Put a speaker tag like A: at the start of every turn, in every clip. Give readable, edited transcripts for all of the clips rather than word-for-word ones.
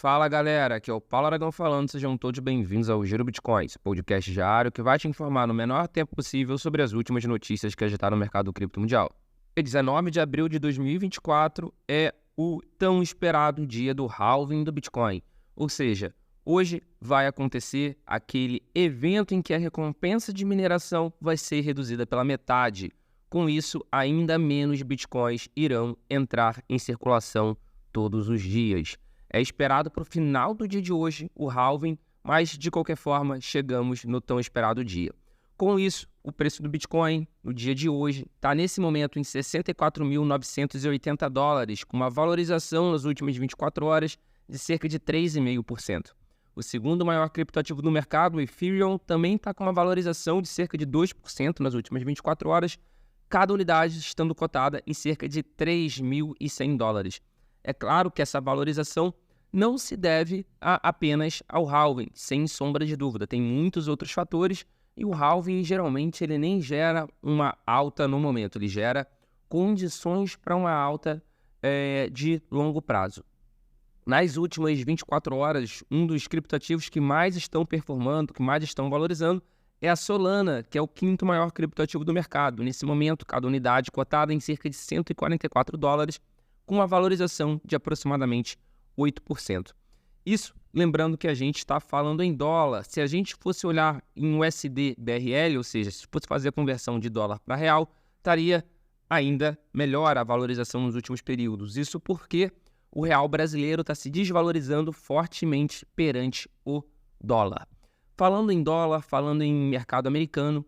A: Fala galera, aqui é o Paulo Aragão falando, sejam todos bem-vindos ao Giro Bitcoins, podcast diário que vai te informar no menor tempo possível sobre as últimas notícias que agitaram o mercado cripto mundial. Dia 19 de abril de 2024 é o tão esperado dia do halving do Bitcoin, ou seja, hoje vai acontecer aquele evento em que a recompensa de mineração vai ser reduzida pela metade. Com isso, ainda menos Bitcoins irão entrar em circulação todos os dias. É esperado para o final do dia de hoje o halving, mas de qualquer forma chegamos no tão esperado dia. Com isso, o preço do Bitcoin no dia de hoje está nesse momento em $64.980, com uma valorização nas últimas 24 horas de cerca de 3,5%. O segundo maior criptoativo do mercado, o Ethereum, também está com uma valorização de cerca de 2% nas últimas 24 horas, cada unidade estando cotada em cerca de $3.100. É claro que essa valorização não se deve apenas ao halving, sem sombra de dúvida. Tem muitos outros fatores e o halving, geralmente, ele nem gera uma alta no momento. Ele gera condições para uma alta de longo prazo. Nas últimas 24 horas, um dos criptoativos que mais estão performando, que mais estão valorizando, é a Solana, que é o quinto maior criptoativo do mercado. Nesse momento, cada unidade cotada em cerca de $144, com uma valorização de aproximadamente 8%. Isso, lembrando que a gente está falando em dólar. Se a gente fosse olhar em USD BRL, ou seja, se fosse fazer a conversão de dólar para real, estaria ainda melhor a valorização nos últimos períodos. Isso porque o real brasileiro está se desvalorizando fortemente perante o dólar. Falando em dólar, falando em mercado americano,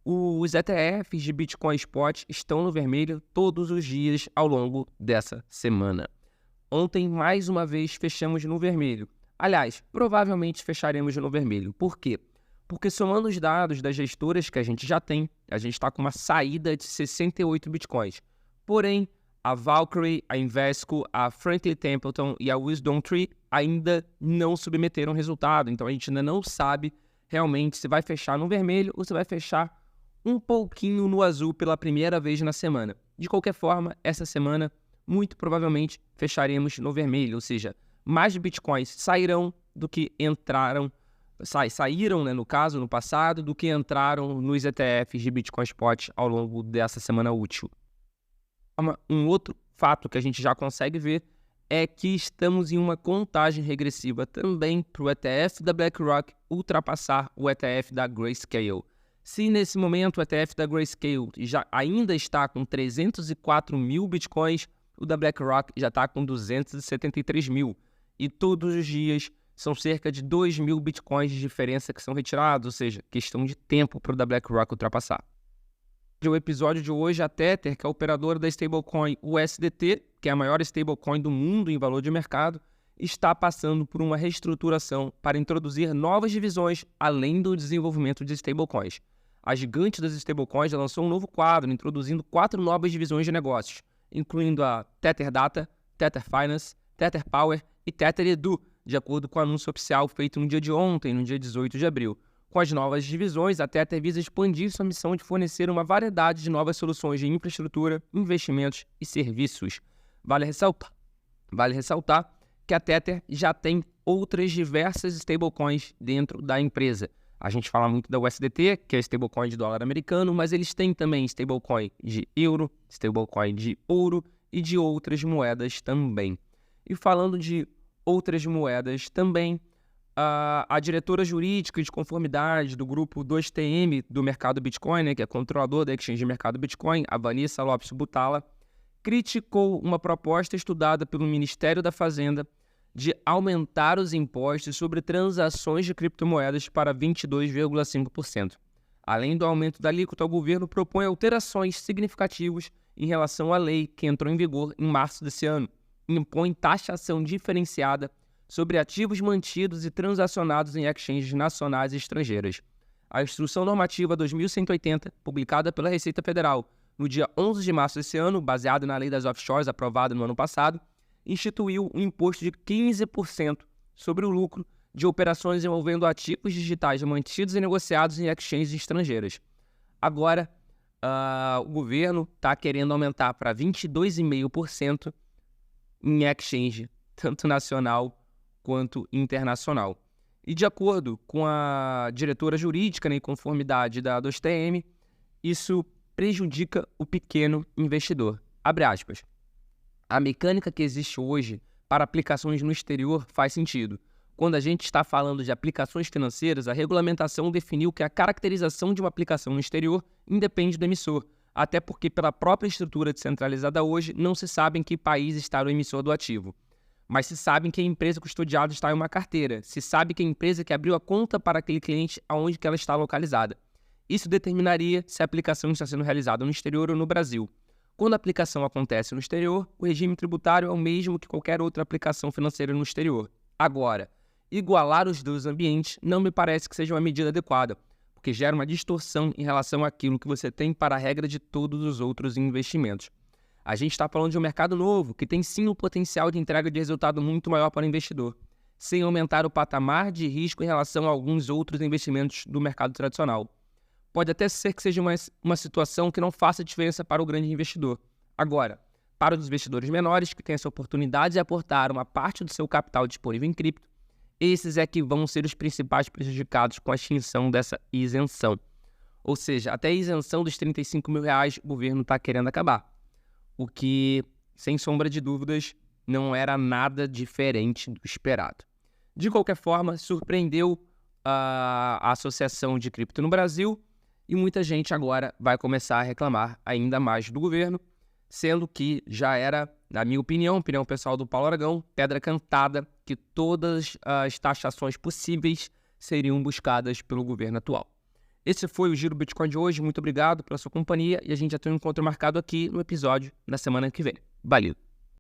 A: os ETFs de Bitcoin Spot estão no vermelho todos os dias ao longo dessa semana. Ontem, mais uma vez, fechamos no vermelho. Aliás, provavelmente fecharemos no vermelho. Por quê? Porque somando os dados das gestoras que a gente já tem, a gente está com uma saída de 68 Bitcoins. Porém, a Valkyrie, a Invesco, a Franklin Templeton e a WisdomTree ainda não submeteram resultado. Então, a gente ainda não sabe realmente se vai fechar no vermelho ou se vai fechar um pouquinho no azul pela primeira vez na semana. De qualquer forma, essa semana, muito provavelmente, fecharemos no vermelho, ou seja, mais Bitcoins sairão do que entraram, saíram, no caso, no passado, do que entraram nos ETFs de Bitcoin Spot ao longo dessa semana útil. Um outro fato que a gente já consegue ver é que estamos em uma contagem regressiva também para o ETF da BlackRock ultrapassar o ETF da Grayscale. Se nesse momento o ETF da Grayscale já ainda está com 304 mil Bitcoins, o da BlackRock já está com 273 mil. E todos os dias são cerca de 2 mil Bitcoins de diferença que são retirados, ou seja, questão de tempo para o da BlackRock ultrapassar. No episódio de hoje, a Tether, que é a operadora da stablecoin USDT, que é a maior stablecoin do mundo em valor de mercado, está passando por uma reestruturação para introduzir novas divisões além do desenvolvimento de stablecoins. A gigante das stablecoins já lançou um novo quadro, introduzindo 4 novas divisões de negócios, incluindo a Tether Data, Tether Finance, Tether Power e Tether Edu, de acordo com o anúncio oficial feito no dia de ontem, no dia 18 de abril. Com as novas divisões, a Tether visa expandir sua missão de fornecer uma variedade de novas soluções de infraestrutura, investimentos e serviços. Vale ressaltar que a Tether já tem outras diversas stablecoins dentro da empresa. A gente fala muito da USDT, que é a stablecoin de dólar americano, mas eles têm também stablecoin de euro, stablecoin de ouro e de outras moedas também. E falando de outras moedas também, a diretora jurídica de conformidade do grupo 2TM do mercado Bitcoin, que é controlador da exchange de mercado Bitcoin, a Vanessa Lopes Butala, criticou uma proposta estudada pelo Ministério da Fazenda de aumentar os impostos sobre transações de criptomoedas para 22,5%. Além do aumento da alíquota, o governo propõe alterações significativas em relação à lei que entrou em vigor em março desse ano. Impõe taxação diferenciada sobre ativos mantidos e transacionados em exchanges nacionais e estrangeiras. A Instrução Normativa 2180, publicada pela Receita Federal no dia 11 de março desse ano, baseada na Lei das Offshores aprovada no ano passado, instituiu um imposto de 15% sobre o lucro de operações envolvendo ativos digitais mantidos e negociados em exchanges estrangeiras. Agora, o governo está querendo aumentar para 22,5% em exchange, tanto nacional quanto internacional. E de acordo com a diretora jurídica, em conformidade da 2TM, isso prejudica o pequeno investidor. Abre aspas. A mecânica que existe hoje para aplicações no exterior faz sentido. Quando a gente está falando de aplicações financeiras, a regulamentação definiu que a caracterização de uma aplicação no exterior independe do emissor, até porque pela própria estrutura descentralizada hoje não se sabe em que país está o emissor do ativo. Mas se sabe que a empresa custodiada está em uma carteira, se sabe que a empresa que abriu a conta para aquele cliente aonde que ela está localizada. Isso determinaria se a aplicação está sendo realizada no exterior ou no Brasil. Quando a aplicação acontece no exterior, o regime tributário é o mesmo que qualquer outra aplicação financeira no exterior. Agora, igualar os dois ambientes não me parece que seja uma medida adequada, porque gera uma distorção em relação àquilo que você tem para a regra de todos os outros investimentos. A gente está falando de um mercado novo, que tem sim o potencial de entrega de resultado muito maior para o investidor, sem aumentar o patamar de risco em relação a alguns outros investimentos do mercado tradicional. Pode até ser que seja uma situação que não faça diferença para o grande investidor. Agora, para os investidores menores que têm essa oportunidade de aportar uma parte do seu capital disponível em cripto, esses é que vão ser os principais prejudicados com a extinção dessa isenção. Ou seja, até a isenção dos R$35 mil o governo está querendo acabar. O que, sem sombra de dúvidas, não era nada diferente do esperado. De qualquer forma, surpreendeu a Associação de Cripto no Brasil e muita gente agora vai começar a reclamar ainda mais do governo, sendo que já era, na minha opinião pessoal do Paulo Aragão, pedra cantada que todas as taxações possíveis seriam buscadas pelo governo atual. Esse foi o Giro Bitcoin de hoje. Muito obrigado pela sua companhia e a gente já tem um encontro marcado aqui no episódio na semana que vem. Valeu!